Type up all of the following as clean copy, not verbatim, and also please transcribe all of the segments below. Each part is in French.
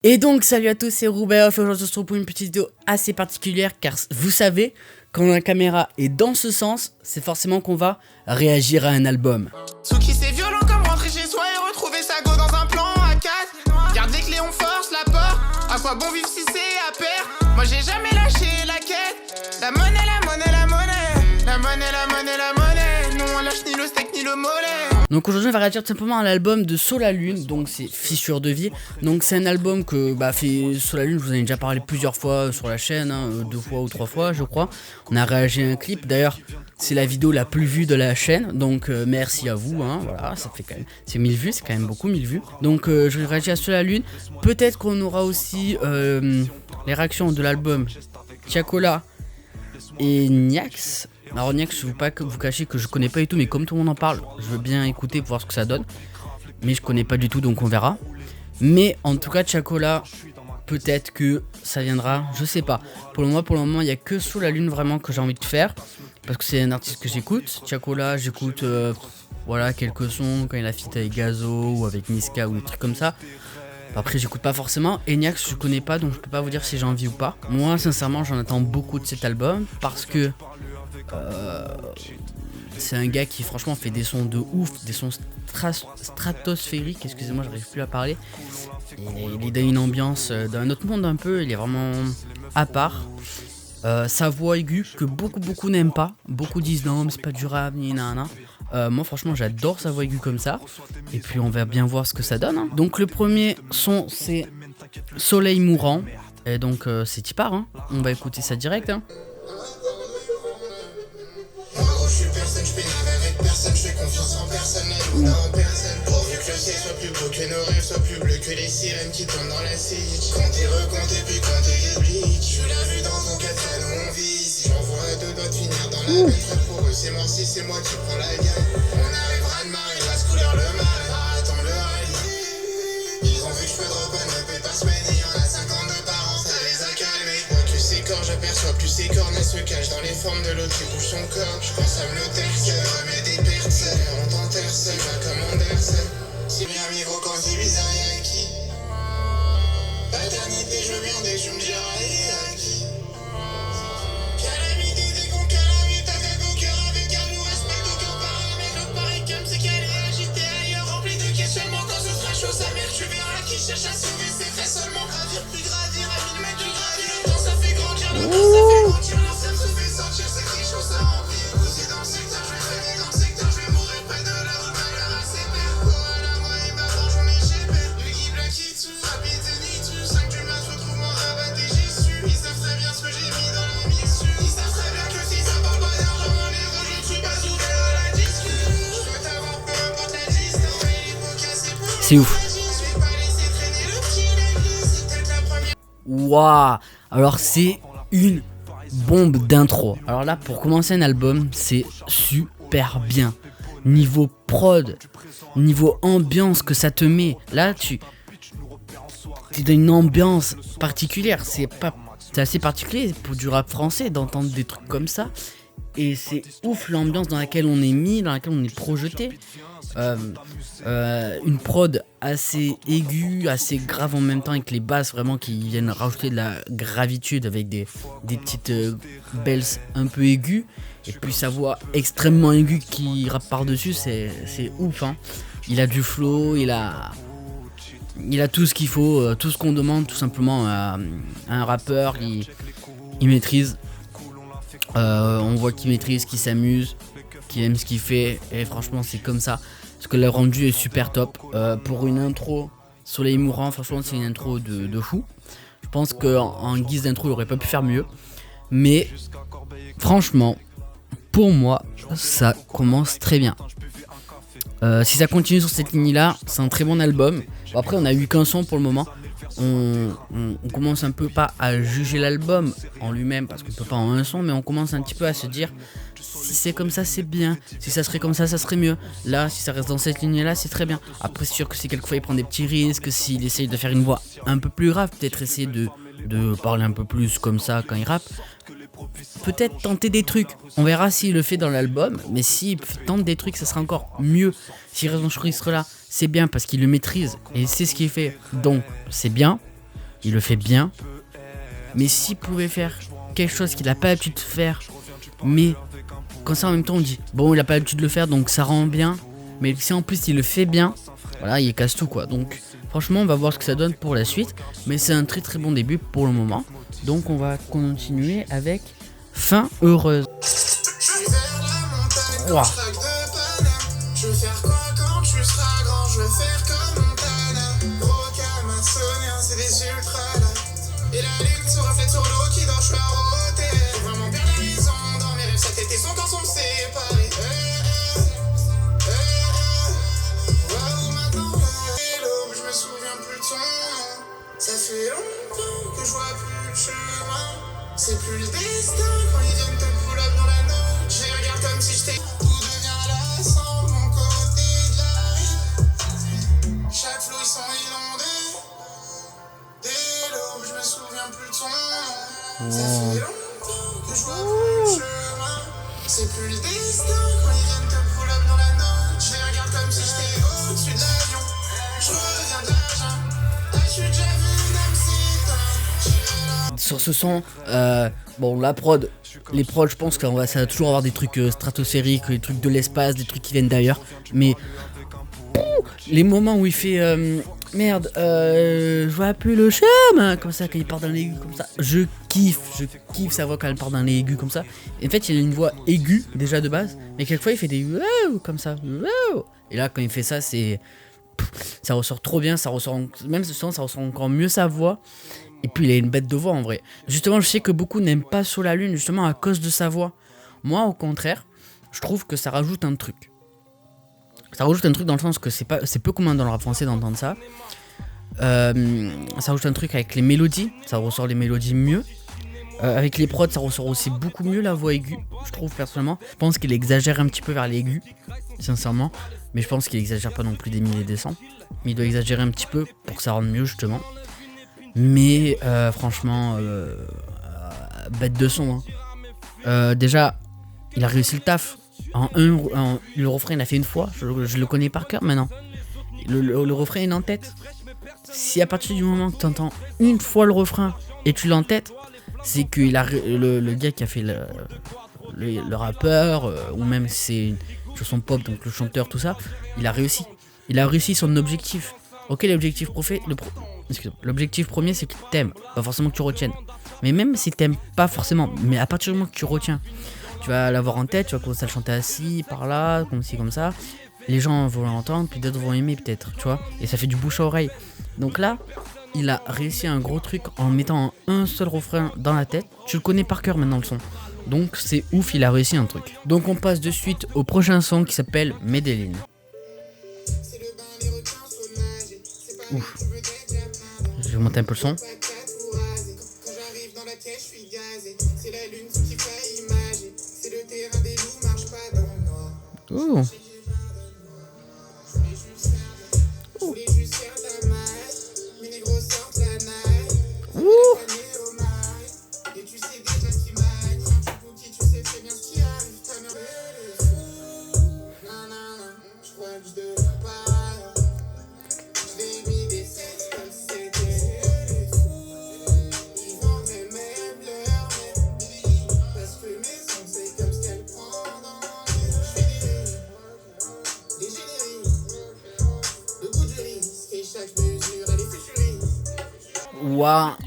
Et donc salut à tous, c'est Roubaix, aujourd'hui on se retrouve pour une petite vidéo assez particulière car vous savez, quand la caméra est dans ce sens, c'est forcément qu'on va réagir à un album. Tsuki c'est violent comme rentrer chez soi et retrouver sa go dans un plan à 4. Garde les clés, on force la porte, à quoi bon vivre si c'est à pair. Moi j'ai jamais lâché la quête, la monnaie, la monnaie, la monnaie. La monnaie, la monnaie, la monnaie, non on lâche ni le steak ni le mollet. Donc aujourd'hui on va réagir tout simplement à l'album de Solalune, donc c'est Fissure de vie. Donc c'est un album que fait Solalune, je vous en ai déjà parlé plusieurs fois sur la chaîne, 2 fois ou 3 fois je crois. On a réagi à un clip, d'ailleurs c'est la vidéo la plus vue de la chaîne, donc merci à vous, voilà, ça fait quand même, c'est 1000 vues, c'est quand même beaucoup 1000 vues. Donc je vais réagir à Solalune, peut-être qu'on aura aussi les réactions de l'album Tiakola et Niax. Alors Niax, je ne veux pas que vous cachiez que je connais pas du tout, mais comme tout le monde en parle, je veux bien écouter pour voir ce que ça donne. Mais je connais pas du tout, donc on verra. Mais en tout cas, Tiakola, peut-être que ça viendra, je sais pas. Pour le moment, il n'y a que Solalune vraiment que j'ai envie de faire. Parce que c'est un artiste que j'écoute. Tiakola, j'écoute voilà, quelques sons quand il a feat avec Gazo ou avec Niska ou des trucs comme ça. Après j'écoute pas forcément. Et Niax je connais pas, donc je peux pas vous dire si j'ai envie ou pas. Moi sincèrement j'en attends beaucoup de cet album parce que c'est un gars qui franchement fait des sons de ouf, des sons stratosphériques, excusez-moi j'arrive plus à parler. Il donne une ambiance d'un autre monde un peu, il est vraiment à part. Sa voix aiguë que beaucoup n'aiment pas, beaucoup disent non mais c'est pas du rap ni nanana. Moi franchement j'adore sa voix aiguë comme ça. Et puis on va bien voir ce que ça donne. Donc le premier son c'est Soleil mourant. Et donc c'est Tipar, on va écouter ça direct. Je suis personne, je pénave avec personne, je fais confiance en personne, même en personne. Pourvu que le ciel soit plus beau, que nos rêves soient plus bleus, que les sirènes qui tournent dans la scie. Comptez, recomptez, puis comptez les blics. Je l'ai vu dans ton 4 nous on vise. J'en vois à 2 doigts de finir dans la bête. Pour eux c'est mort si c'est moi qui prends la gagne. On arrivera de marrer, la couleur le mal. Attends le rallye. Ils ont vu que je peux drop un EP par semaine et y'en a 52 par an, ça les a calmés. Moi que ces corps j'aperçois plus ces cornes, elles se cachent dans les formes de l'autre qui bouge son corps. Je pense à me le terre, remets des pertes. On t'enterre seul, va comme Anderson. Si bien micro quand c'est bizarre, y'a qui? Paternité, je veux bien dès que je me dirai à qui? Calamité, dès qu'on calamite, avec au cœur, avec un nous respecte aucun paramètre. L'autre pareil comme c'est qu'elle est agitée ailleurs, remplie de questionnements. Quand ce sera chaud, sa mère, tu verras qui cherche à sauver ses faits seulement. Gravir, puis gravir, à 1000 mètres de gravir. Le temps ça fait grandir, le temps ça fait grandir. L'ancien se fait sentir, c'est que les choses ça remplit. Pousser dans le secteur, je vais traîner dans le secteur, je vais mourir près de là où malheur a ses pères. Voilà, moi et ma barre, j'en ai chez père. Le guide la kitsu, rapide et nitu. 5 du mat, retrouve-moi rabatté, j'y suis. Ils savent très bien ce que j'ai mis dans la mission. Ils savent très bien que si ça parle pas d'argent, mon héros, je ne suis pas ouvert à la discussion. Je peux t'avoir peu importe la distance, mais les pots cassés pour C'est ouf. Waouh. Alors c'est une bombe d'intro. Alors là pour commencer un album c'est super bien. Niveau prod, niveau ambiance que ça te met. Là tu dans une ambiance particulière. C'est assez particulier pour du rap français d'entendre des trucs comme ça. Et c'est ouf l'ambiance dans laquelle on est mis, dans laquelle on est projeté. Une prod assez aiguë, assez grave en même temps, avec les basses vraiment qui viennent rajouter de la gravitude avec des petites bells un peu aiguës. Et puis sa voix extrêmement aiguë qui rappe par-dessus, c'est ouf. Il a du flow, il a tout ce qu'il faut, tout ce qu'on demande tout simplement à un rappeur. Il maîtrise. On voit qu'il maîtrise, qu'il s'amuse, qu'il aime ce qu'il fait, et franchement c'est comme ça, parce que le rendu est super top. Pour une intro Soleil mourant, franchement c'est une intro de fou. Je pense qu'en guise d'intro il aurait pas pu faire mieux, mais franchement pour moi ça commence très bien. Si ça continue sur cette ligne là, c'est un très bon album. Bon, après on a eu qu'un son pour le moment. On commence un peu pas à juger l'album en lui-même parce qu'on peut pas en un son, mais on commence un petit peu à se dire si c'est comme ça c'est bien, si ça serait comme ça serait mieux. Là si ça reste dans cette ligne là c'est très bien. Après c'est sûr que si quelquefois il prend des petits risques, s'il essaye de faire une voix un peu plus grave, peut-être essayer de parler un peu plus comme ça quand il rappe, peut-être tenter des trucs. On verra s'il le fait dans l'album, mais s'il tente des trucs ça sera encore mieux. S'il reste dans ce registre là c'est bien parce qu'il le maîtrise et c'est ce qu'il fait, donc c'est bien. il le fait bien. Mais s'il pouvait faire quelque chose qu'il n'a pas l'habitude de faire, mais comme ça en même temps on dit bon, il a pas l'habitude de le faire donc ça rend bien, mais si en plus il le fait bien, voilà, il casse tout quoi. Donc franchement on va voir ce que ça donne pour la suite, mais c'est un très très bon début pour le moment. Donc on va continuer avec Fin heureuse. Wow. Je veux faire quoi quand tu seras grand? Je veux faire comme Montana. Gros Amazonien, c'est des ultras là. Et la lune se reflète sur l'eau qui dort, je suis à roter. J'ai vraiment perdu la raison dans mes rêves, sa tête et son corps sont séparés. Waouh, maintenant c'est l'aube, je me souviens plus de son nom. Ça fait longtemps que je vois plus de chemin. C'est plus le destin quand ils viennent te pull up dans la note. Je les regarde comme si j'étais. Tout devient lassant de mon côté de la rue. Chaque flot ils sont inondés. Dès l'aube, je me souviens plus de son nom. Ça fait longtemps que je vois plus de chemin. C'est plus le destin quand ils viennent te pull up dans la note. Je les regarde comme si j'étais au-dessus de l'avion. Je reviens de la jungle. Ah, je suis déjà vu comme si Sur ce son, bon la prod, les prods je pense qu'on va, ça va toujours avoir des trucs stratosphériques, des trucs de l'espace, des trucs qui viennent d'ailleurs, mais les moments où il fait merde, je vois plus le chemin, comme ça quand il part dans l'aigu comme ça, je kiffe sa voix quand elle part dans les aigus comme ça. Et en fait il a une voix aiguë déjà de base, mais quelquefois il fait des wow comme ça, wow. Et là quand il fait ça ça ressort trop bien, ça ressort même ce son, ça ressort encore mieux sa voix. Et puis il a une bête de voix en vrai. Justement je sais que beaucoup n'aiment pas Sur la Lune justement à cause de sa voix. Moi au contraire, je trouve que ça rajoute un truc. Ça rajoute un truc dans le sens que c'est peu commun dans le rap français d'entendre ça. Ça rajoute un truc avec les mélodies, ça ressort les mélodies mieux. Avec les prods ça ressort aussi beaucoup mieux la voix aiguë, je trouve personnellement. Je pense qu'il exagère un petit peu vers l'aigu, sincèrement. Mais je pense qu'il exagère pas non plus des milliers et des cents. Mais il doit exagérer un petit peu pour que ça rende mieux justement. Mais franchement, bête de son. Hein. Déjà, il a réussi le taf. Le refrain, il l'a fait une fois. Je le connais par cœur maintenant. Le refrain, il est en tête. Si à partir du moment que tu entends une fois le refrain et tu l'as en tête, c'est que le gars qui a fait le rappeur, ou même si c'est une chanson pop, donc le chanteur, tout ça, il a réussi. Il a réussi son objectif. Ok, l'objectif premier c'est qu'il t'aime, pas forcément que tu retiennes. Mais même si t'aimes pas forcément, mais à partir du moment que tu retiens, tu vas l'avoir en tête, tu vas commencer à le chanter assis, par là, comme ci, comme ça. Les gens vont l'entendre, puis d'autres vont aimer peut-être, tu vois. Et ça fait du bouche à oreille. Donc là, il a réussi un gros truc en mettant un seul refrain dans la tête. Tu le connais par cœur maintenant le son. Donc c'est ouf, il a réussi un truc. Donc on passe de suite au prochain son qui s'appelle Medellin. Ouf. Je vais monter un peu le son. Ouh.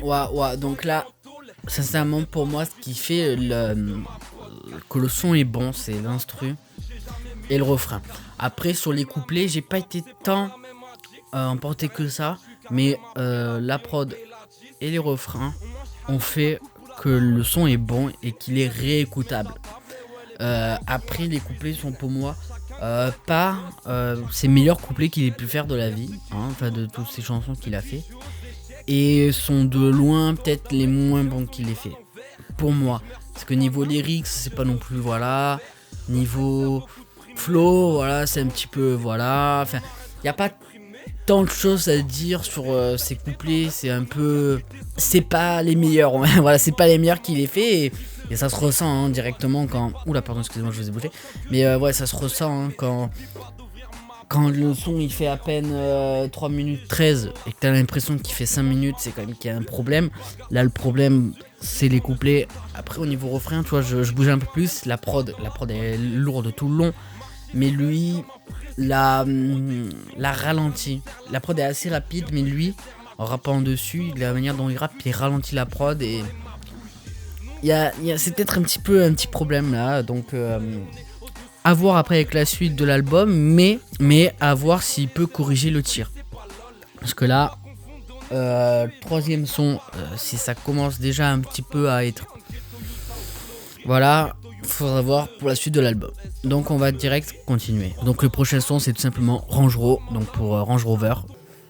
Ouah. Donc là, sincèrement, pour moi, ce qui fait que le son est bon, c'est l'instru et le refrain. Après, sur les couplets, j'ai pas été tant emporté que ça, mais la prod et les refrains ont fait que le son est bon et qu'il est réécoutable. Après, les couplets sont pour moi pas ses meilleurs couplets qu'il ait pu faire de la vie, hein, enfin de toutes ces chansons qu'il a fait. Et sont de loin peut-être les moins bons qu'il ait fait pour moi, parce que niveau lyrics c'est pas non plus, voilà, niveau flow, voilà, c'est un petit peu, voilà, enfin y a pas tant de choses à dire sur ces couplets, c'est pas les meilleurs. Voilà, c'est pas les meilleurs qu'il ait fait, et ça se ressent hein, directement quand, oula pardon excusez-moi je vous ai bougé, mais ouais ça se ressent hein, quand quand le son il fait à peine 3 minutes 13 et que t'as l'impression qu'il fait 5 minutes, c'est quand même qu'il y a un problème. Là, le problème, c'est les couplets. Après, au niveau refrain, tu vois, je bouge un peu plus. La prod est lourde tout le long. Mais lui, la ralenti. La prod est assez rapide, mais lui, en rappant dessus, la manière dont il rappe, il ralentit la prod. Et c'est peut-être un petit problème là. Donc, à voir après avec la suite de l'album, mais à voir s'il peut corriger le tir. Parce que là, troisième son, si ça commence déjà un petit peu à être... Voilà, faudra voir pour la suite de l'album. Donc on va direct continuer. Donc le prochain son, c'est tout simplement Range Rover, donc pour Range Rover.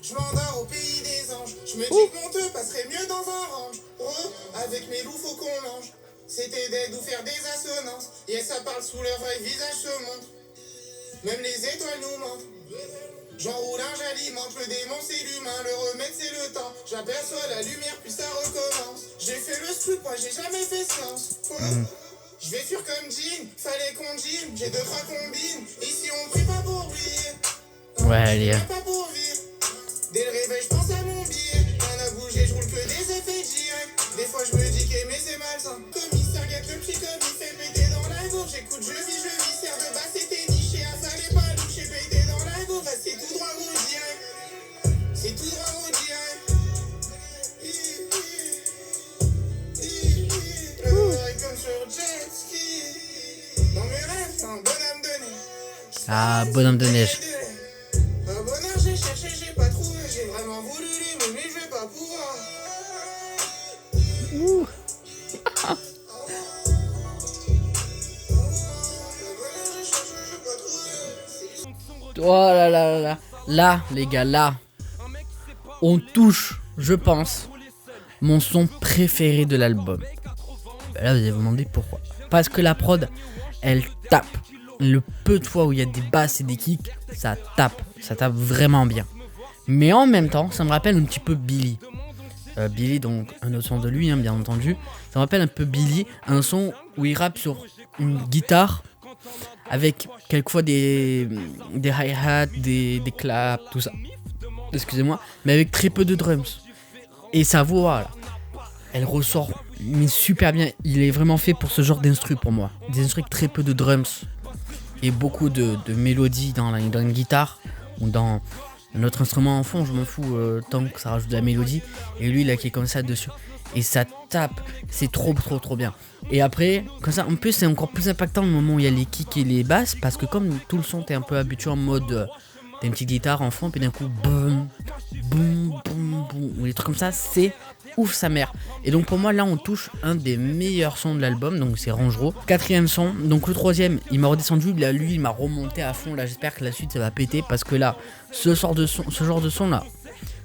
Je m'endors au pays des anges. Je me dis que mon te passerait mieux dans un range. Avec mes loups, faut qu'on mange. C'était d'aide ou faire des assonances. Et ça parle sous leur vrai visage se montre. Même les étoiles nous mentent. J'enroule un, j'alimente le démon, c'est l'humain. Le remède, c'est le temps. J'aperçois la lumière, puis ça recommence. J'ai fait le truc, moi j'ai jamais fait science. Je vais fuir comme Jean, fallait qu'on gym. J'ai 2-3 combines. Ici on prie pas pour briller. Ouais, allez. Pas pour vivre. Dès le réveil, je pense à mon billet. Rien à bouger, je roule que des effets directs. Des fois, je me dis qu'aimer c'est malsain. Commissaire, guette le petit comme il fait péter dans la gorge. J'écoute, je vis, serre de bas, c'était niché. À ça, les pas louches, j'ai pété dans la gorge. Là, c'est tout droit au direct. C'est tout droit au direct. Le est comme sur jet ski. Dans mes rêves, c'est un bonhomme de neige. Ah, bonhomme de neige. Un bonheur, j'ai cherché, j'ai pas trouvé. J'ai vraiment voulu l'aimer, mais je vais pas pouvoir. Oh là là là là. Là, les gars, là, on touche, je pense, mon son préféré de l'album. Ben là, vous allez vous demander pourquoi. Parce que la prod, elle tape. Le peu de fois où il y a des basses et des kicks, ça tape vraiment bien. Mais en même temps, ça me rappelle un petit peu Billy. Billy, donc un autre son de lui, hein, bien entendu. Ça me rappelle un peu Billy, un son où il rappe sur une guitare avec quelquefois des hi-hats, des claps, tout ça. Excusez-moi, mais avec très peu de drums. Et sa voix, là, elle ressort mais super bien. Il est vraiment fait pour ce genre d'instru pour moi. Des instrus avec très peu de drums et beaucoup de mélodies dans une guitare ou dans un autre instrument en fond, je m'en fous tant que ça rajoute de la mélodie. Et lui, là, qui est comme ça dessus. Et ça tape, c'est trop bien. Et après, comme ça, en plus, c'est encore plus impactant le moment où il y a les kicks et les basses. Parce que comme tout le son, t'es un peu habitué en mode... t'as une petite guitare en fond, puis d'un coup, boum, boum, boum, boum. Ou des trucs comme ça, c'est ouf sa mère. Et donc pour moi, là, on touche un des meilleurs sons de l'album. Donc c'est Range Rover. Quatrième son. Donc le troisième, il m'a redescendu. Là, lui, il m'a remonté à fond. Là, j'espère que la suite, ça va péter. Parce que là, ce genre de son là,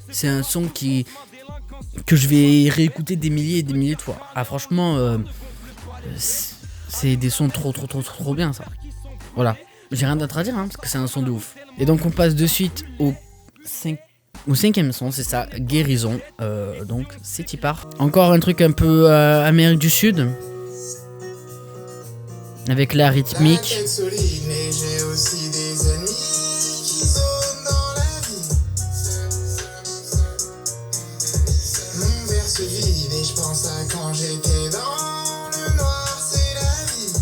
c'est un son que je vais réécouter des milliers et des milliers de fois. Ah, franchement, c'est des sons trop bien, ça. Voilà. J'ai rien d'autre à dire, hein, parce que c'est un son de ouf. Et donc on passe de suite au cinquième son, c'est ça, Guérison. Donc c'est y part. Encore un truc un peu Amérique du Sud. Avec la rythmique. La tête solide, mais j'ai aussi des ennemis qui zonent dans la vie. Mon verre se vide et je pense à quand j'étais dans le noir, c'est la vie.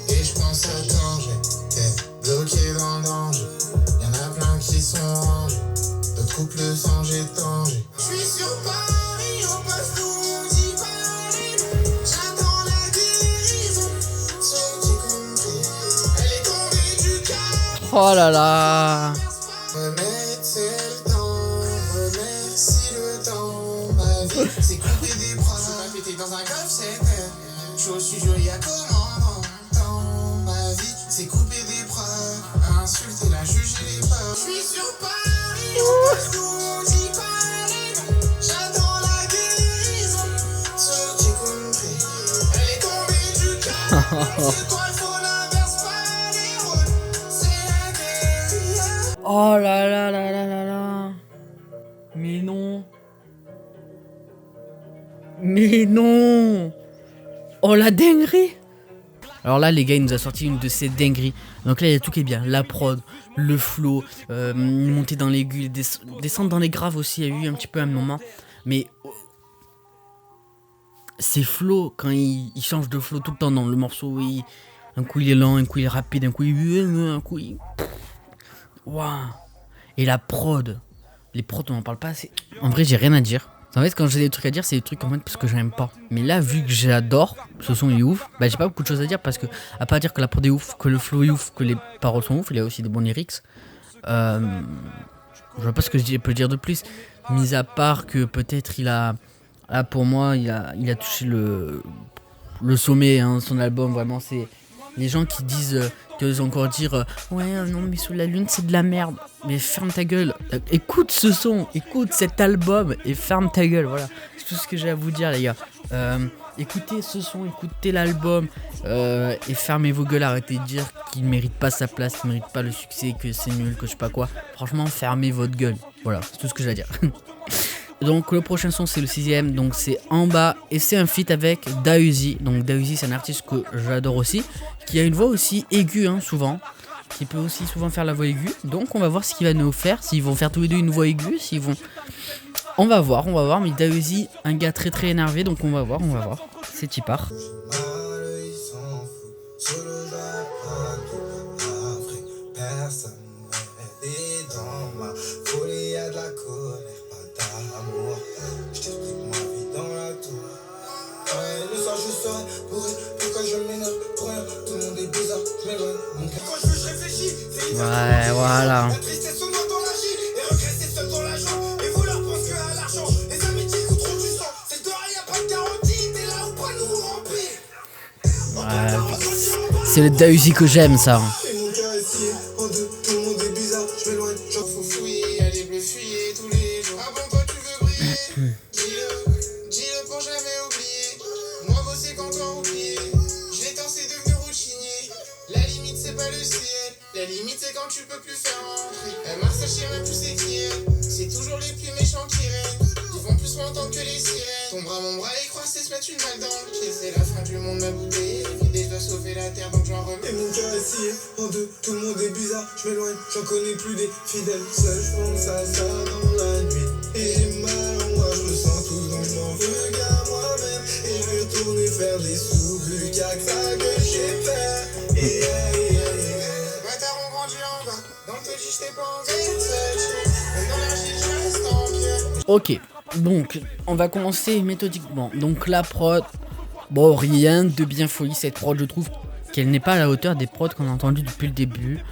Et je pense à quand j'étais bloqué dans le danger. Y'en a plein qui sont rangés, d'autres couples sans j'ai tangé. Je suis sur Paris, au poste où on dit parler. J'attends la guérison, ceux qui compris. Elle est tombée du cap. Oh là là. Remettre c'est le temps, remercie le temps. Ma vie, c'est couper des bras. Je m'as pété dans un golf, c'était. Je suis joli à commandant. Ma vie, c'est couper des bras. Insulter la juge et les peurs. Je suis sur Paris, au poste où on dit parler. J'attends la guérison, ceux qui compris. Elle est tombée du cap. C'est toi, il faut l'inverse, pas les rôles. C'est la guérison. Oh là là là là là là. Mais non. Mais non. Oh la dinguerie. Alors là, les gars, il nous a sorti une de ces dingueries. Donc là, il y a tout qui est bien. La prod, le flow, monter dans l'aigu, descendre dans les graves aussi. Il y a eu un petit peu un moment. Mais c'est flow, quand il change de flow tout le temps dans le morceau. Un coup, il est lent, un coup, il est rapide, un coup, Waouh. Et la prod. Les prods, on en parle pas assez. En vrai, j'ai rien à dire. En fait, quand j'ai des trucs à dire, c'est des trucs en fait parce que j'aime pas. Mais là, vu que j'adore, ce son est ouf, bah j'ai pas beaucoup de choses à dire parce que, à part dire que la prod est ouf, que le flow est ouf, que les paroles sont ouf, il y a aussi des bons lyrics. Je vois pas ce que je peux dire de plus. Mis à part que peut-être il a. Là, pour moi, il a touché le sommet, hein, son album. Vraiment, c'est. Les gens qui disent, qui osent encore dire ouais, non, mais Sous la Lune, c'est de la merde. Mais ferme ta gueule. Écoute ce son, écoute cet album et ferme ta gueule. Voilà, c'est tout ce que j'ai à vous dire, les gars. Écoutez ce son, écoutez l'album et fermez vos gueules. Arrêtez de dire qu'il mérite pas sa place, qu'il mérite pas le succès, que c'est nul, que je sais pas quoi. Franchement, fermez votre gueule. Voilà, c'est tout ce que j'ai à dire. Donc le prochain son c'est le 6ème, donc c'est En Bas et c'est un feat avec Dahuzi. Donc Dahuzi c'est un artiste que j'adore aussi, qui a une voix aussi aiguë souvent, qui peut aussi souvent faire la voix aiguë. Donc on va voir ce qu'il va nous faire, s'ils vont faire tous les deux une voix aiguë, s'ils vont... On va voir, mais Dahuzi, un gars très très énervé, donc on va voir, c'est y part. Ouais, voilà. Ouais, c'est le Dahuzi que j'aime, ça. La limite c'est quand tu peux plus faire rentrer. Mars sachez même plus c'est qui est. C'est toujours les plus méchants qui règnent. Ils vont plus m'entendre que les sirènes. Ton bras mon bras les croisés se mettent une balle dans le pied. C'est la fin du monde ma bouteille. L'idée je dois sauver la terre donc j'en remets. Et mon cœur est scié en deux. Tout le monde est bizarre. Je m'éloigne, j'en connais plus des fidèles. Seul je pense à ça dans la nuit. Et j'ai mal en moi, je me sens tout donc je m'en veux qu'à moi-même. Et je vais retourner faire des sous. Plus qu'à que ça que j'ai fait. Ok, donc on va commencer méthodiquement. Donc la prod, bon, rien de bien folie. Cette prod, je trouve qu'elle n'est pas à la hauteur des prods qu'on a entendues depuis le début.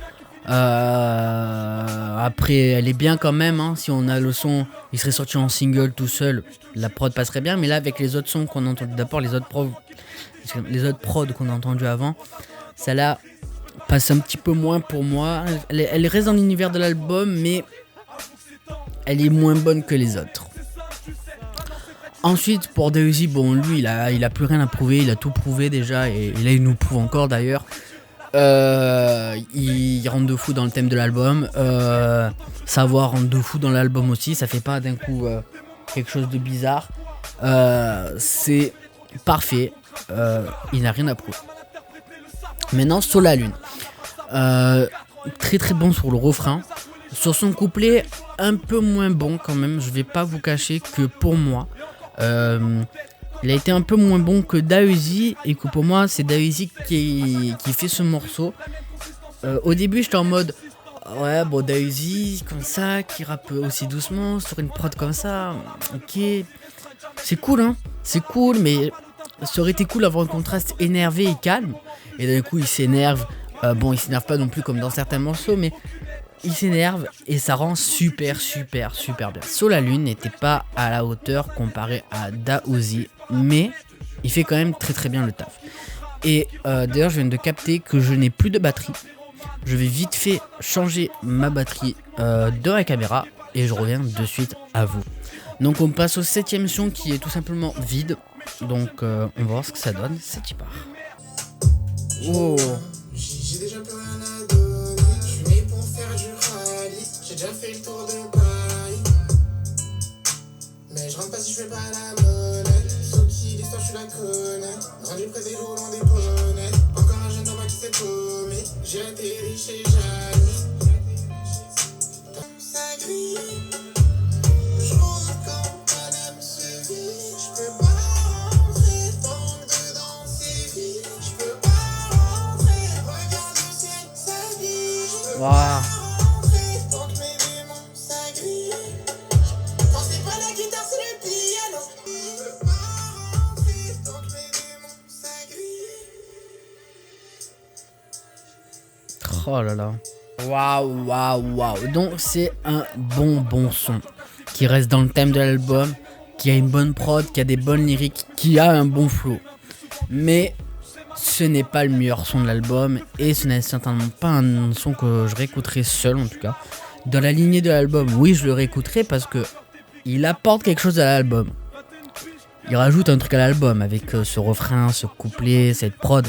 Après, elle est bien quand même. Si on a le son, il serait sorti en single tout seul, la prod passerait bien. Mais là, avec les autres sons qu'on a entendus, d'abord les autres prods qu'on a entendus avant, celle-là passe un petit peu moins pour moi. Elle reste dans l'univers de l'album, mais elle est moins bonne que les autres. Ensuite, pour Dahuzi, bon, lui, il a plus rien à prouver, il a tout prouvé déjà, et là, il nous prouve encore d'ailleurs. Il rentre de fou dans le thème de l'album. Savoir rentre de fou dans l'album aussi, ça fait pas d'un coup quelque chose de bizarre. C'est parfait, il n'a rien à prouver. Maintenant, Sous la Lune. Très très bon sur le refrain. Sur son couplet, un peu moins bon quand même. Je vais pas vous cacher que pour moi, il a été un peu moins bon que Dahuzi. Et que pour moi, c'est Dahuzi qui fait ce morceau. Au début, j'étais en mode ouais, bon, Dahuzi, comme ça, qui rappe aussi doucement sur une prod comme ça. Ok, c'est cool, c'est cool, mais ça aurait été cool d'avoir un contraste énervé et calme. Et d'un coup, il s'énerve. Bon, il s'énerve pas non plus comme dans certains morceaux, mais il s'énerve et ça rend super bien. Sous la Lune n'était pas à la hauteur comparé à Dahuzi, mais il fait quand même très très bien le taf. Et d'ailleurs, je viens de capter que je n'ai plus de batterie. Je vais vite fait changer ma batterie de la caméra et je reviens de suite à vous. Donc on passe au 7ème son qui est tout simplement vide. Donc on va voir ce que ça donne. C'est y part. Oh. J'ai déjà plus rien à donner. Je suis né pour faire du rallye. J'ai déjà fait le tour de Paris. Mais je rentre pas si je fais pas la monnaie. Sauf qui l'histoire tu la connais. Rendu près des lots, loin des bonnets. Encore c'est paumé. J'ai atterri chez Jamy. Ça grille. Je roule quand Paname se vit. Je peux pas rentrer tant que dedans c'est vide. Je peux pas rentrer. Regarde le ciel, ça grille. Je peux pas rentrer tant que mes démons ça grille. Quand c'est pas la guitare, c'est le piano. Je peux pas rentrer tant que mes démons ça grille. Oh là là. Waouh. Donc c'est un bon son qui reste dans le thème de l'album, qui a une bonne prod, qui a des bonnes lyriques, qui a un bon flow. Mais ce n'est pas le meilleur son de l'album et ce n'est certainement pas un son que je réécouterai seul en tout cas. Dans la lignée de l'album, oui je le réécouterai parce que il apporte quelque chose à l'album. Il rajoute un truc à l'album avec ce refrain, ce couplet, cette prod.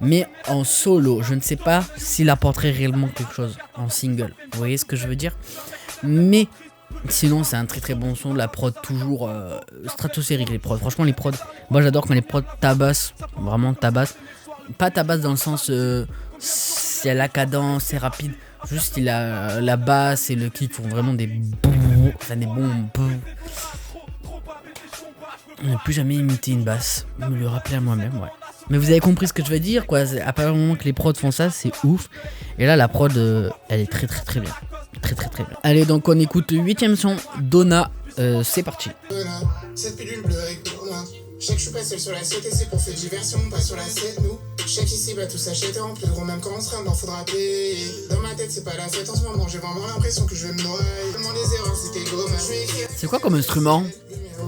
Mais en solo, je ne sais pas s'il apporterait réellement quelque chose en single. Vous voyez ce que je veux dire? Mais sinon, c'est un très bon son. La prod toujours stratosphérique, les prods. Franchement, les prods, moi j'adore quand les prods tabassent. Vraiment tabassent. Pas tabassent dans le sens c'est la cadence, c'est rapide. Juste la basse et le kick font vraiment des bouh, enfin des bons bouh. Je n'ai plus jamais imité une basse. Je me le rappelais à moi-même, ouais. Mais vous avez compris ce que je veux dire, quoi. À partir du moment que les prods font ça, c'est ouf. Et là, la prod, elle est très bien. Très bien. Allez, donc on écoute le 8ème son, Donna. C'est parti. Cette pilule bleue avec pour moi. Je sais que je suis pas seul sur la société, c'est pour faire diversion, pas sur la 7 nous. Je sais qu'ici va tout s'acheter en plus gros, même quand on sera mort, faudra payer. Dans ma tête, c'est pas la fête en ce moment, j'ai vraiment l'impression que je vais me noyer. Comment les erreurs, c'était gommage. C'est quoi comme instrument?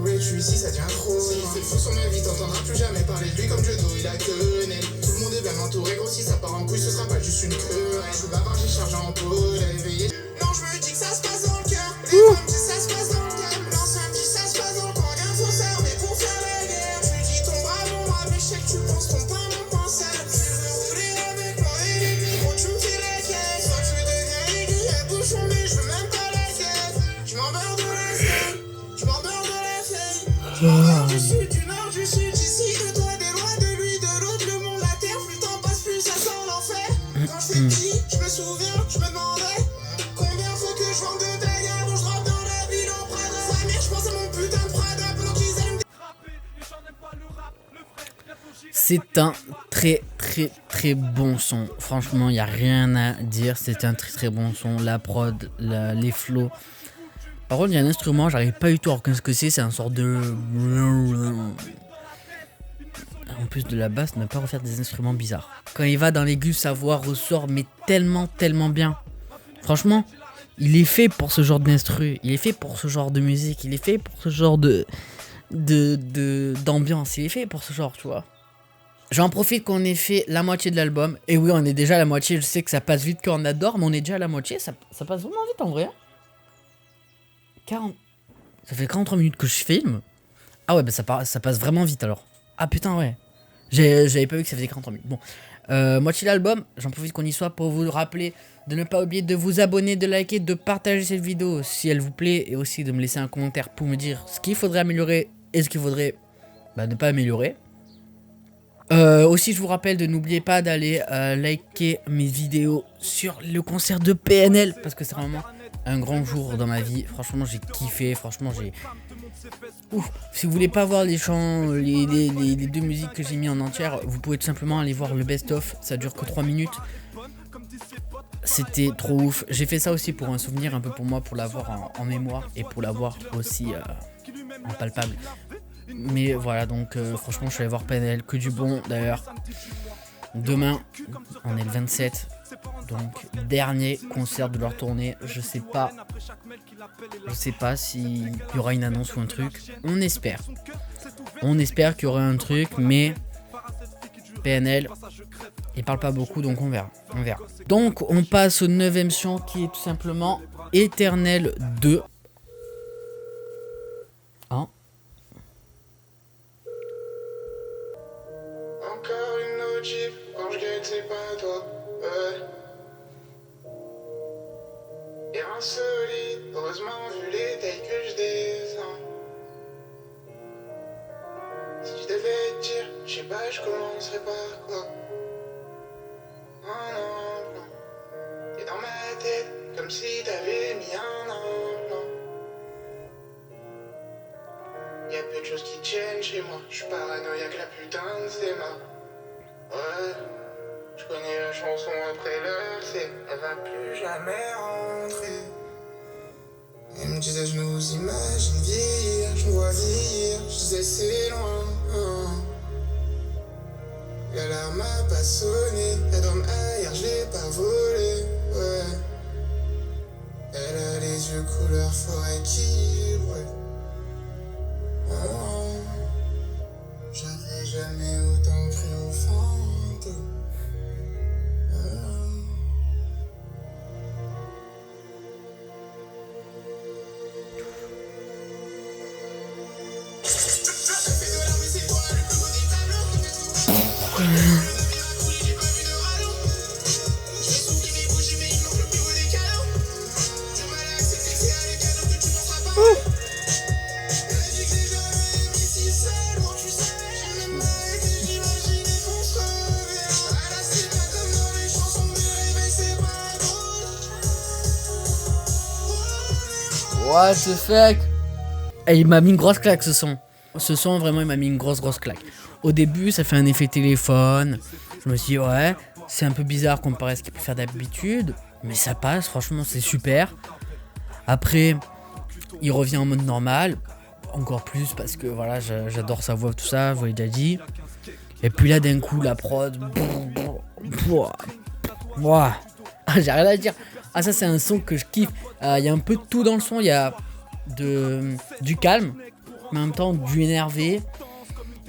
Ouais, je suis ici, ça devient trop. C'est fou sur ma vie, t'entendras plus jamais parler de lui comme Jodo, il a que nez. Tout le monde est bien entouré, gros, si ça part en couille, ce sera pas juste une queue. Je suis bavard, j'ai chargé en pôle, éveillé. Non, je me dis que ça se passe dans le cœur. Les femmes disent ça se passe dans le cœur. L'ancien me dit ça se passe dans le coin. Rien faut s'armer pour faire la guerre. Je lui dis ton bras, mon bras, mais je sais que tu penses ton pain, mon pain sale. Tu veux rouler avec moi et les micros, tu me fais la caisse. Soit tu deviens aigu et bouchon, mais je veux même pas la caisse. Je m'en barre de la scène, je m'en barre de la feuille. Je m'en barre du sud, du nord, du sud, d'ici, de toi, des lois, de lui, de l'autre, le monde, la terre. Plus le temps passe, plus ça sent l'enfer. Quand je suis petit, je me souviens, je me demandais combien faut que je vende de bagarres où je rappe dans la ville en Prada. Sa mère, je pense à mon putain de Prada pendant qu'ils allaient me. C'est un très bon son. Franchement, il n'y a rien à dire. C'est un très bon son. La prod, les flows. Par contre, il y a un instrument, j'arrive pas du tout à reconnaître ce que c'est. C'est un sort de. En plus de la basse, ne pas refaire des instruments bizarres. Quand il va dans l'aigu, sa voix ressort, mais tellement bien. Franchement, il est fait pour ce genre d'instru. Il est fait pour ce genre de musique. Il est fait pour ce genre d'ambiance. Il est fait pour ce genre, tu vois. J'en profite qu'on ait fait la moitié de l'album. Et oui, on est déjà à la moitié. Je sais que ça passe vite quand on adore, mais on est déjà à la moitié. Ça passe vraiment vite en vrai. 40... Ça fait 43 minutes que je filme. Ah ouais, bah ça passe vraiment vite alors. Ah putain, ouais. J'avais pas vu que ça faisait 43 minutes. Bon, moitié de l'album. J'en profite qu'on y soit pour vous rappeler de ne pas oublier de vous abonner, de liker, de partager cette vidéo si elle vous plaît. Et aussi de me laisser un commentaire pour me dire ce qu'il faudrait améliorer et ce qu'il faudrait ne pas améliorer. Aussi, je vous rappelle de n'oubliez pas d'aller liker mes vidéos sur le concert de PNL parce que c'est vraiment un grand jour dans ma vie. Franchement, j'ai kiffé. Franchement, j'ai. Ouf. Si vous voulez pas voir les chants, les deux musiques que j'ai mis en entière, vous pouvez tout simplement aller voir le best-of. Ça dure que 3 minutes. C'était trop ouf. J'ai fait ça aussi pour un souvenir, un peu pour moi, pour l'avoir en mémoire et pour l'avoir aussi en palpable. Mais voilà, donc franchement, je suis allé voir PNL, que du bon d'ailleurs. Demain, on est le 27, donc dernier concert de leur tournée. Je sais pas s'il y aura une annonce ou un truc. On espère qu'il y aura un truc, mais PNL, il parle pas beaucoup, donc on verra. Donc on passe au 9ème son qui est tout simplement Éternel 2. Hein? Encore une autre gifle, quand je gueule, c'est pas toi. Et insolite, heureusement vu les tailles que je descends. Si je devais te dire, je sais pas, je commencerais par quoi. Y'a peu de choses qui tiennent chez moi. J'suis paranoïaque, la putain de c'est ma. Ouais, j'connais la chanson après l'heure, c'est elle va plus jamais rentrer. Elle me disait je nous imagine vieillir, je me vois vieillir, je disais c'est loin. L'alarme a pas sonné, elle dorme ailleurs, je l'ai pas volé, ouais. Elle a les yeux couleur forêt qui brûle. J'avais jamais autant cru au fantôme. What the fuck? Et il m'a mis une grosse claque ce son. Ce son vraiment il m'a mis une grosse claque. Au début ça fait un effet téléphone. Je me suis dit ouais c'est un peu bizarre comparé à ce qu'il peut faire d'habitude. Mais ça passe franchement c'est super. Après il revient en mode normal. Encore plus parce que voilà j'adore sa voix tout ça, je vous l'ai déjà dit. Et puis là d'un coup la prod. J'ai rien à dire. Ah ça c'est un son que je kiffe. Il y a un peu de tout dans le son. Il y a du calme, mais en même temps du énervé.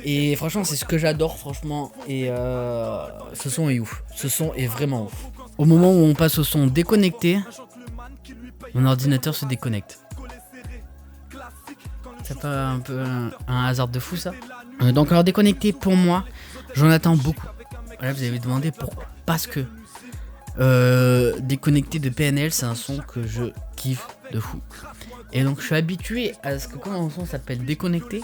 Et franchement c'est ce que j'adore franchement. Et ce son est ouf. Ce son est vraiment ouf. Au moment où on passe au son déconnecté, mon ordinateur se déconnecte. C'est pas un peu un hasard de fou ça? Donc alors déconnecté pour moi, j'en attends beaucoup. Là vous avez demandé pourquoi. Parce que déconnecté de PNL c'est un son que je kiffe de fou. Et donc je suis habitué à ce que quand un son s'appelle déconnecté,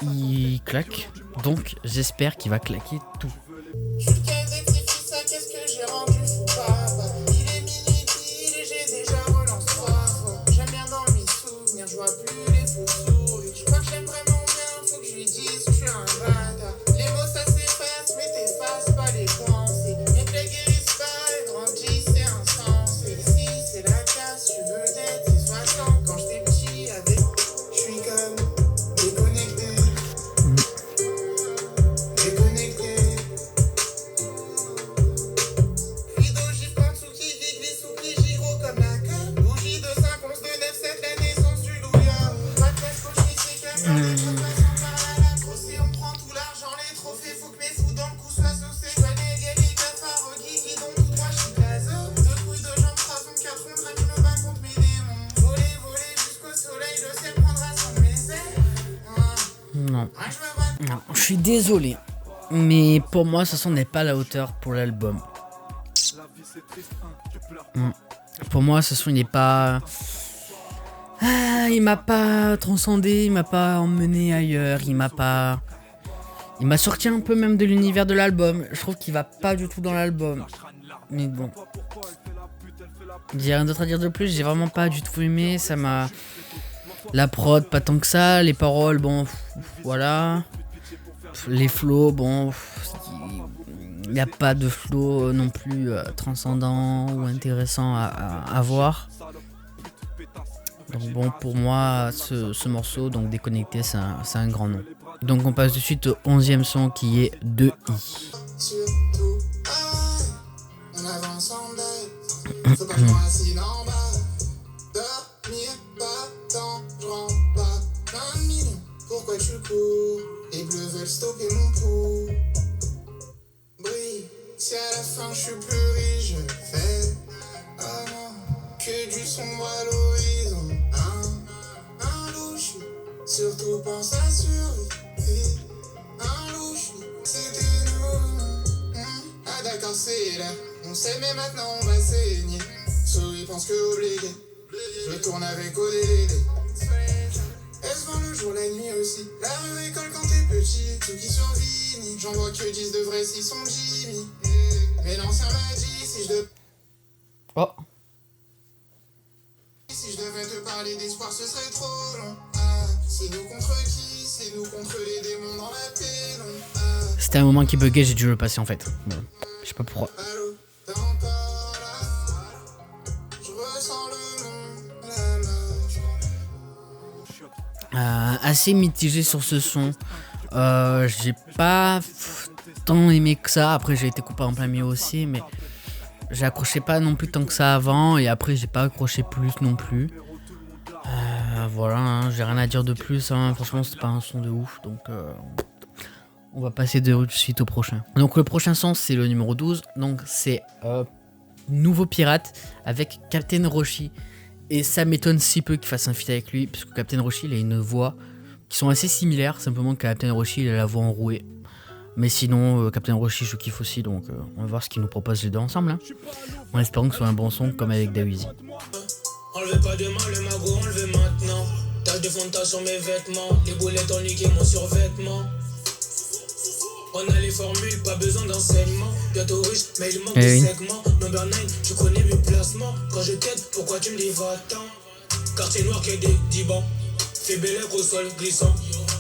il claque. Donc j'espère qu'il va claquer tout. Qu'est-ce que j'ai rendu fou papa. Il est minuit pile et j'ai déjà relance 3 fois. J'aime bien dans mes souvenirs, je vois plus les faux sourires. Je crois que j'aime vraiment bien, faut que je lui dise que je suis un bâtard. Les mots ça s'efface, mais t'effaces pas les pensées. Mes plaies guérissent pas, elles grandissent, c'est insensé. Ici c'est la casse, tu veux d'être, c'est 60. Quand j'étais petit avec, je suis comme déconnecté. Déconnecté. Rideau gifle en dessous qui glisse sous pli giro comme la queue. Bougie de 5, 11, de 9, 7, la naissance du loup-garou. Pas de place cochée, c'est qu'à faire des trucs passants par à la grossée. On prend tout l'argent, les trophées, faut que mes sous dans le cou soient saucés. J'connais les cafards, qui donc tout droit, j'suis blazo. 2 couilles de jambes, 3 ondes, 4 ondes, je me bats contre mes démons. Voler jusqu'au soleil, le ciel prendra son de mes ailes. Non. Ouais, je me bats. Non, je suis désolé. Mais pour moi ce son n'est pas à la hauteur pour l'album. Pour moi ce son il n'est pas... il m'a pas transcendé, il m'a pas emmené ailleurs, il m'a sorti un peu même de l'univers de l'album. Je trouve qu'il va pas du tout dans l'album. Mais bon. J'ai rien d'autre à dire de plus, j'ai vraiment pas du tout aimé, ça m'a... La prod pas tant que ça, les paroles bon voilà. Les flows bon... Il n'y a pas de flow non plus transcendant ou intéressant à voir. Donc bon pour moi ce morceau donc déconnecté c'est un grand nom. Donc on passe de suite au 11e son qui est 2i. Surtout, on avance en deuil. Faut pas que je m'assine en bas. Dormir pas tant, je rentre pas. 1 million, pourquoi tu cours? Les bleus veulent stopper mon pouls. Brille, si à la fin je suis plus riche, je fais. Oh non, que du sombre à l'horizon. Un louche, surtout pense à survivre. Un louche, c'était nous. Ah d'accord, c'est là. On sait, mais maintenant on va saigner. Souris pense que obligé. Je tourne avec ODD. Est-ce dans le jour, la nuit aussi? La rue école quand t'es petit. Ceux qui survivent, j'en vois que 10 de vrais, 6 sont Jimmy. Mais l'ancien m'a dit si je devais. Oh. Si je devais te parler d'espoir, ce serait trop long. Ah, C'est nous contre qui? C'est nous contre les démons dans la pénombre. C'était un moment qui buguait, j'ai dû le passer en fait. Bon, je sais pas pourquoi. Allô, t'es encore là? Je ressens le monde, la marche. Assez mitigé sur ce son. J'ai pas tant aimé que ça. Après, j'ai été coupé en plein milieu aussi, mais j'ai accroché pas non plus tant que ça avant. Et après, j'ai pas accroché plus non plus. Voilà, hein, j'ai rien à dire de plus. Hein. Franchement, c'est pas un son de ouf. Donc, on va passer de suite au prochain. Donc, le prochain son, c'est le numéro 12. Donc, c'est Nouveau Pirate avec Captain Roshi. Et ça m'étonne si peu qu'il fasse un feat avec lui, parce que Captain Roshi, il a une voix qui sont assez similaires, simplement que Captain Roshi, il a la voix enrouée. Mais sinon, Captain Roshi, je kiffe aussi, donc on va voir ce qu'il nous propose les deux ensemble. Hein. En espérant que ce soit un bon son, comme avec Dawizi. Enlevez pas demain, le magot, enlevez maintenant. Tache de fond de tache sur mes vêtements. Les boulettes ont niqué mon survêtement. On a les formules, pas besoin d'enseignement. Bientôt riche, mais il manque de segments. Number 9, tu connais mes placements. Quand je t'aide, pourquoi tu me dis va-t'en? Quartier noir qui est des 10 bancs. Fais bel air au sol glissant.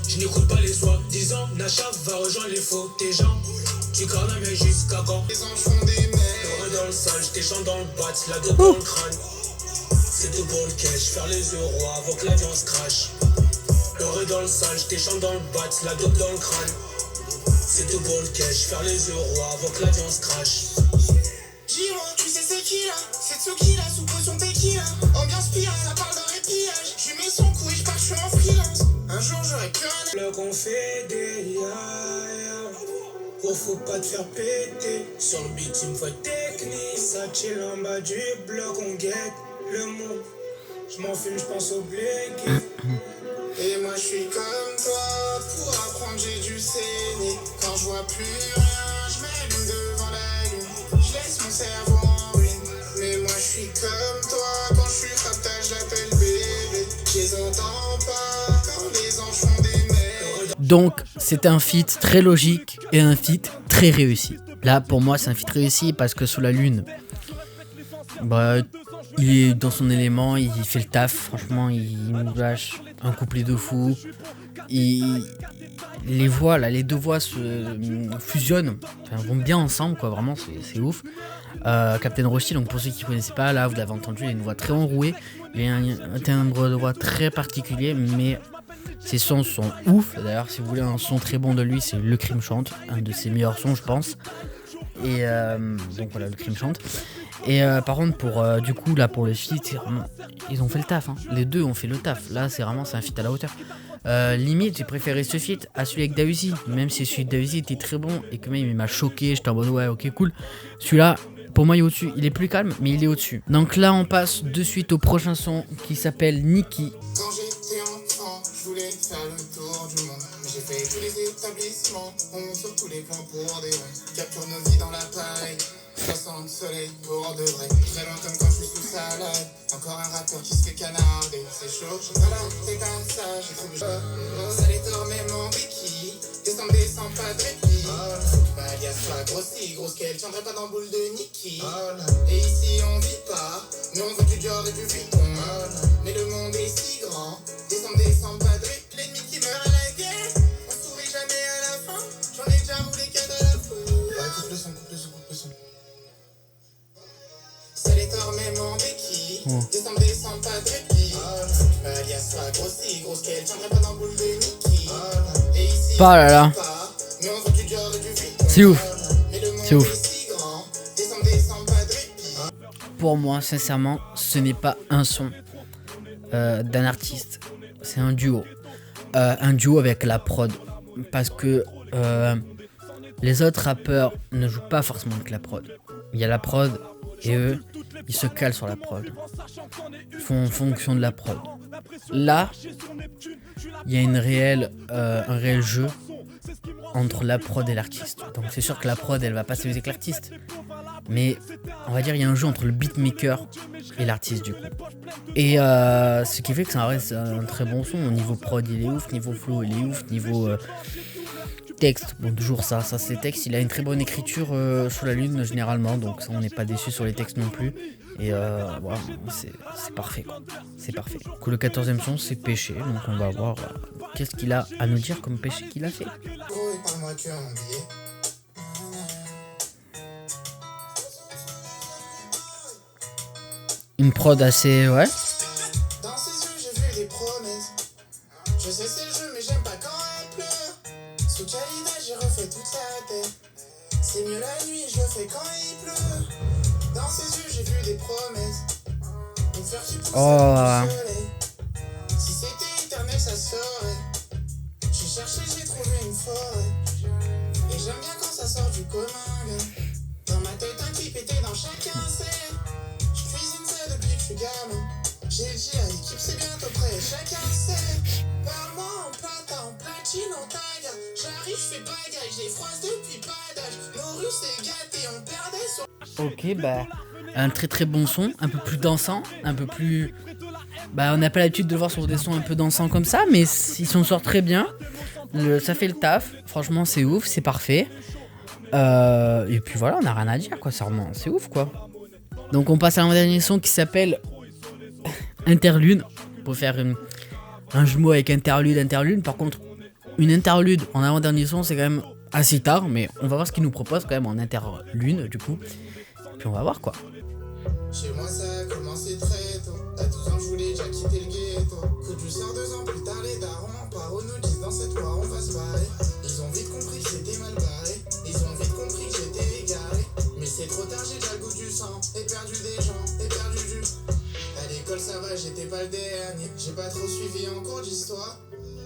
Je n'écoute pas les soi-disant. Nacha va rejoindre les faux, tes gens. Tu carnes mais jusqu'à quand? Les anges font des mers. L'heureux dans le sale, je t'échante dans le bat, la dope dans le crâne. C'est tout pour le cash, faire les euros avant que l'avion se crache. L'heureux dans le sale, je t'échante dans le bat, la dope dans le crâne. C'est tout pour le cash, faire les euros avant que l'avion se crache. Dis-moi, tu sais c'est qui là? C'est Tsuki là, sous potion tequila. Ambiance pirate, ça parle d'un répillage. Je mets son coup et je pars, je suis en freelance. Un jour j'aurai plus un. Le qu'on fait des ya. Oh, faut pas te faire péter. Sur le beat, il me faut technique. Ça chill en bas du bloc, on guette le mot. Je m'en fume, je pense au blé. Et moi je suis comme toi, pour apprendre j'ai dû saigner. Quand je vois plus rien, je m'allume devant la lune. Je laisse mon cerveau en ruine. Mais moi je suis comme toi, quand je suis rapta, je l'appelle bébé. Je les entends pas, quand les anges font des mers. Donc, c'est un feat très logique et un feat très réussi. Là, pour moi, c'est un feat réussi parce que Sous la Lune, bah, il est dans son élément, il fait le taf. Franchement, il nous lâche un couplet de fou. Les voix, là, les deux voix se fusionnent, enfin, vont bien ensemble, quoi. Vraiment, c'est ouf. Captain Roshi, donc pour ceux qui ne connaissaient pas, là, vous l'avez entendu, il a une voix très enrouée. Il a un timbre de voix très particulier, mais ses sons sont ouf. D'ailleurs, si vous voulez un son très bon de lui, c'est Le Crime Chante, un de ses meilleurs sons, je pense. Et donc voilà, Le Crime Chante. Et par contre, du coup, là, pour le feat, ils ont fait le taf. Hein. Les deux ont fait le taf. Là, c'est un feat à la hauteur. Limite, j'ai préféré ce feat à celui avec Dawizi. Même si celui de Dawizi était très bon et que même il m'a choqué, j'étais en mode ouais, ok, cool. Celui-là, pour moi, il est au-dessus. Il est plus calme, mais il est au-dessus. Donc là, on passe de suite au prochain son qui s'appelle Nikki. Quand j'étais enfant, je voulais faire le tour du monde. J'ai fait tous les établissements, on monte sur tous les plans pour des vrais. Capture nos vies dans l'appareil, 60 soleil pour de vrai. Très loin comme quand je suis sous salade. Encore un rappeur qui se fait canarder. C'est chaud, voilà, c'est pas ça, j'ai trop besoin. Ça les tord même en béquille. Descends, pas de répit. Alias soit grosse qu'elle tiendrait pas dans boule de Nikki. Et ici on vit pas, mais on veut du Dior et du Vuitton. Mais le monde est si grand, descends, pas de répit. L'ennemi qui meurt à la guerre, on sourit jamais à la fin. J'en ai déjà roulé 4 à la fois. Coupe le son. Ça les tord même en béquille. Descends, pas de répit. Alias soit grosse qu'elle tiendrait pas dans boule de Nikki. Et ici Pas là là. mais on veut du Dior et du Vuitton. C'est ouf. Mais le monde C'est ouf. est si grand, descends, pas de répit. Pour moi, sincèrement, ce n'est pas un son d'un artiste. C'est un duo. Un duo avec la prod. Parce que les autres rappeurs ne jouent pas forcément avec la prod. Il y a la prod et eux, ils se calent sur la prod. Ils font en fonction de la prod. Là, il y a un réel jeu entre la prod et l'artiste. Donc c'est sûr que la prod, elle va pas s'amuser avec l'artiste. Mais on va dire il y a un jeu entre le beatmaker et l'artiste du coup. Et ce qui fait que c'est un très bon son. Au niveau prod, il est ouf. Niveau flow, il est ouf. Niveau texte, bon toujours ça c'est texte. Il a une très bonne écriture sur la lune généralement. Donc ça, on n'est pas déçu sur les textes non plus. Et voilà, c'est parfait quoi. C'est parfait. Du coup, le 14e son c'est Péché, donc on va voir qu'est-ce qu'il a à nous dire comme péché qu'il a fait. Oh, et par moi que en billet. Une prod assez, ouais. Dans ses yeux, j'ai vu des promesses. Je sais c'est le jeu, mais j'aime pas quand elle pleure. Sous Calida, j'ai refait toute la terre. C'est mieux la nuit, je le fais quand il pleut. Dans ses yeux, j'ai vu des promesses. Une fleur qui pousse au soleil. Si c'était éternel, ça serait. J'ai cherché, j'ai trouvé une forêt. Et j'aime bien quand ça sort du commun. Dans ma tête, un clip était dans chacun sait. Je cuisine ça depuis que je suis gamin. J'ai dit à l'équipe, c'est bientôt prêt, chacun sait. Parle-moi en plata, en platine, en taga. J'arrive, je fais bagaille, je les froisse depuis pas d'âge. Nos rues, c'est gâté, on perdait sur. Ok, bah, un très très bon son, un peu plus dansant, un peu plus... Bah, on n'a pas l'habitude de le voir sur des sons un peu dansants comme ça, mais ils s'en sortent très bien. Ça fait le taf, franchement c'est ouf, c'est parfait. Et puis voilà, on n'a rien à dire quoi, c'est ouf quoi. Donc on passe à un dernier son qui s'appelle Interlude, pour faire un jumeau avec interlude. Par contre, une interlude en avant-dernier son c'est quand même assez tard, mais on va voir ce qu'il nous propose quand même en interlude du coup. Puis on va voir quoi. Chez moi ça a commencé très tôt. À 12 ans je voulais déjà quitter le ghetto. Coup du sort 2 ans plus tard les darons paro nous disent dans cette loi on va se barrer. Ils ont vite compris que c'était mal barré. Ils ont vite compris que j'étais égaré. Mais c'est trop tard, j'ai déjà le goût du sang. Et perdu des gens, et perdu du. À l'école ça va, j'étais pas le dernier. J'ai pas trop suivi en cours d'histoire.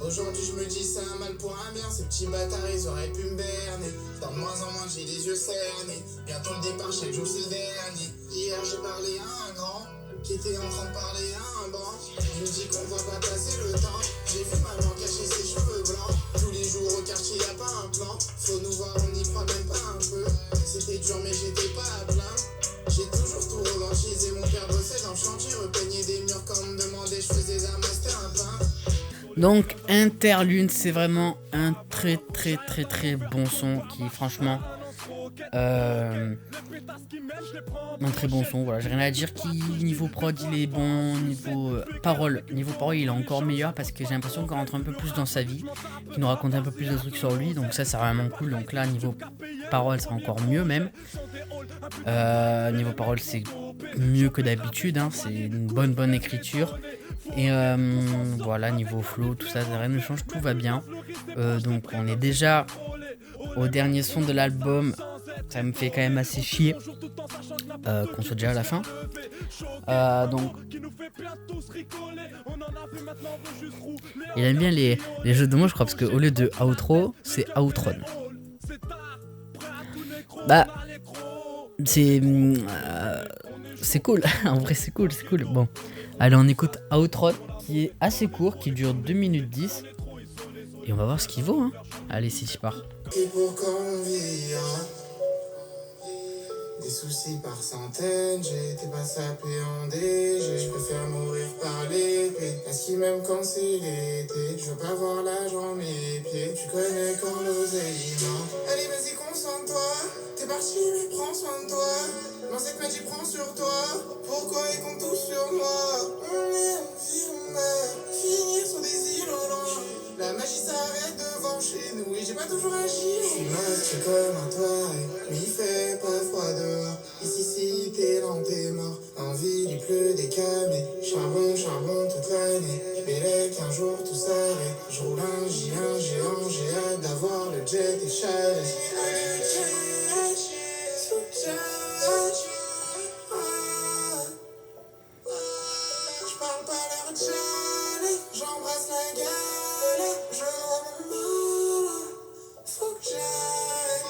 Aujourd'hui je me dis c'est un mal pour un bien. Ces petits bâtards ils auraient pu me berner. Dans de moins en moins j'ai les yeux cernés. Bientôt le départ, chaque jour c'est le dernier. Hier j'ai parlé à un grand qui était en train de parler à un banc. Il me dit qu'on va pas passer le temps. J'ai vu maman cacher ses cheveux blancs. Tous les jours au quartier y a pas un plan. Faut nous voir, on n'y croit même pas un peu. C'était dur mais j'étais pas à plaindre. J'ai toujours tout revanchisé. Mon père bossait dans le chantier, repeignait des murs quand on me demandait. Je faisais un master, un peintre. Donc Interlude, c'est vraiment un très très très très bon son qui franchement un très bon son, voilà, j'ai rien à dire. Qui niveau prod il est bon, niveau parole il est encore meilleur parce que j'ai l'impression qu'on rentre un peu plus dans sa vie, qu'il nous raconte un peu plus de trucs sur lui, donc ça c'est vraiment cool. Donc là niveau parole c'est encore mieux même. Niveau parole c'est mieux que d'habitude, hein. C'est une bonne écriture. Et voilà, niveau flow, tout ça, rien ne change, tout va bien. Donc on est déjà au dernier son de l'album. Ça me fait quand même assez chier qu'on soit déjà à la fin. Donc il aime bien les jeux de mots, je crois, parce qu'au lieu de outro, c'est outron. Bah c'est cool. En vrai c'est cool. Bon, allez, on écoute Outron qui est assez court, qui dure 2 minutes 10. Et on va voir ce qu'il vaut, hein. Allez, si je pars. Et pour convivre, des soucis par centaines, j'ai été pas sapé en DG. Je préfère mourir par l'épée, parce qu'il m'aime quand c'est l'été. Je veux pas voir l'âge en mes pieds, tu connais quand l'oseille manque. Allez vas-y concentre-toi, t'es parti mais prends soin de toi. L'ancêtre m'a dit prends sur toi, pourquoi ils comptent tous sur moi. On est en vie, on meurt, finir sur des îles au loin. La magie s'arrête devant chez nous et j'ai pas toujours agi. Je suis masqué comme un toit, mais il fait pas froid dehors. Ici si t'es lent t'es mort. En ville il pleut des câbles, charbon toute l'année. J'espérais qu'un jour tout s'arrête. Je roule un géant, j'ai hâte d'avoir le jet et le chalet. Je parle pas leur chalet, j'embrasse la galère. Je vois mon mal, faut que j'aille.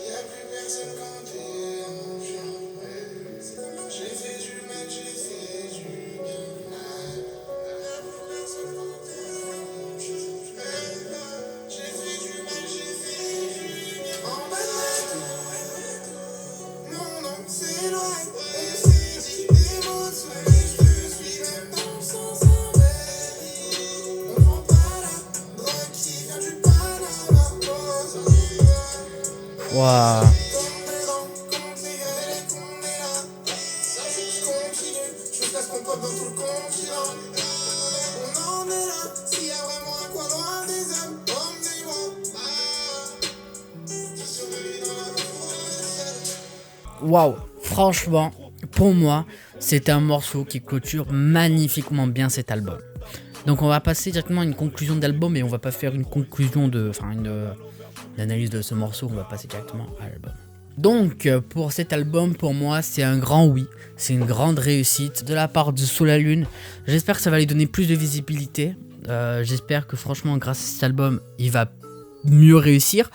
Y'a plus personne quand t'es en chambre. C'est comme j'ai fait du mal, j'ai fait du bien. Y'a plus personne quand t'es en chambre. J'ai fait du mal, j'ai fait du bien. En bas de la tour, mon nom s'éloigne. Et c'est dit des mots de soleil. Je te suis même dans le sens inverse. On prend pas la drogue qui vient du Panama. Waouh. Tombe dedans, compte les grêles et qu'on est là. waouh, franchement, pour moi, c'est un morceau qui clôture magnifiquement bien cet album. Donc on va passer directement à une conclusion d'album et on va pas faire une conclusion une analyse de ce morceau, on va passer directement à l'album. Donc pour cet album, pour moi, c'est un grand oui, c'est une grande réussite de la part de Solalune. J'espère que ça va lui donner plus de visibilité. J'espère que franchement, grâce à cet album, il va mieux réussir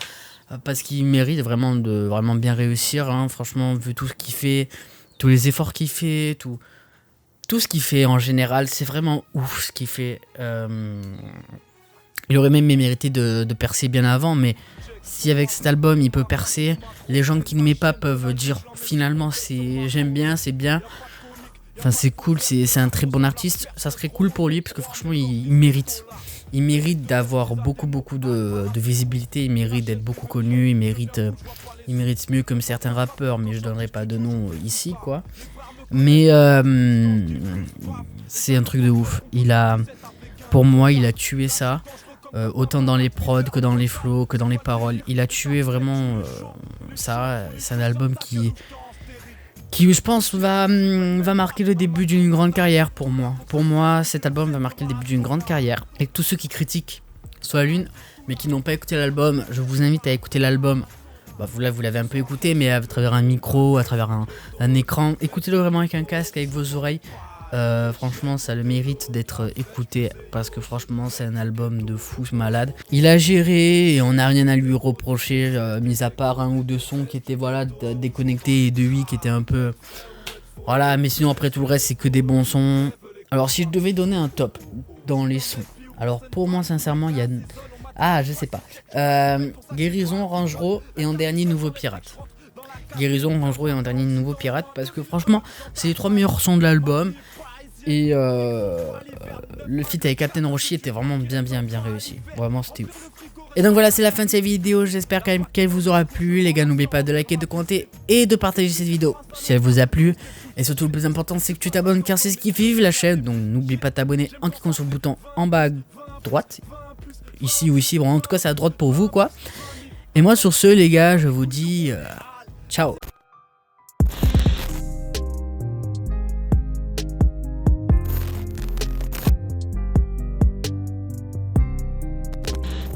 parce qu'il mérite vraiment de vraiment bien réussir. Hein. Franchement, vu tout ce qu'il fait, tous les efforts qu'il fait, tout ce qu'il fait en général, c'est vraiment ouf ce qu'il fait. Il aurait même mérité de percer bien avant, mais si avec cet album il peut percer, les gens qui ne m'aiment pas peuvent dire finalement j'aime bien, c'est bien. Enfin c'est cool, c'est un très bon artiste. Ça serait cool pour lui parce que franchement il mérite. Il mérite d'avoir beaucoup de visibilité, il mérite d'être beaucoup connu, il mérite mieux comme certains rappeurs, mais je donnerai pas de nom ici quoi. Mais c'est un truc de ouf. Pour moi, il a tué ça. Autant dans les prods que dans les flows, que dans les paroles. Il a tué vraiment ça. C'est un album qui je pense, va marquer le début d'une grande carrière pour moi. Pour moi, cet album va marquer le début d'une grande carrière. Et tous ceux qui critiquent Solalune, mais qui n'ont pas écouté l'album, je vous invite à écouter l'album. Vous l'avez un peu écouté, mais à travers un micro, à travers un écran. Écoutez-le vraiment avec un casque, avec vos oreilles. Franchement, ça a le mérite d'être écouté parce que franchement, c'est un album de fou malade. Il a géré et on n'a rien à lui reprocher, mis à part un ou deux sons qui étaient déconnectés et de lui qui étaient un peu. Voilà, mais sinon, après tout le reste, c'est que des bons sons. Alors, si je devais donner un top dans les sons, alors pour moi, sincèrement, il y a. Ah, je sais pas. Guérison, Rangero et en dernier Nouveau Pirate. Guérison, Rangero et en dernier Nouveau Pirate parce que franchement, c'est les 3 meilleurs sons de l'album. Et le feat avec Captain Roshi était vraiment bien réussi. Vraiment, c'était ouf. Et donc voilà, c'est la fin de cette vidéo. J'espère quand même qu'elle vous aura plu. Les gars, n'oubliez pas de liker, de commenter et de partager cette vidéo si elle vous a plu. Et surtout, le plus important, c'est que tu t'abonnes car c'est ce qui fait vivre la chaîne. Donc n'oublie pas de t'abonner en cliquant sur le bouton en bas à droite. Ici ou ici, bon, en tout cas c'est à droite pour vous quoi. Et moi sur ce les gars, je vous dis ciao.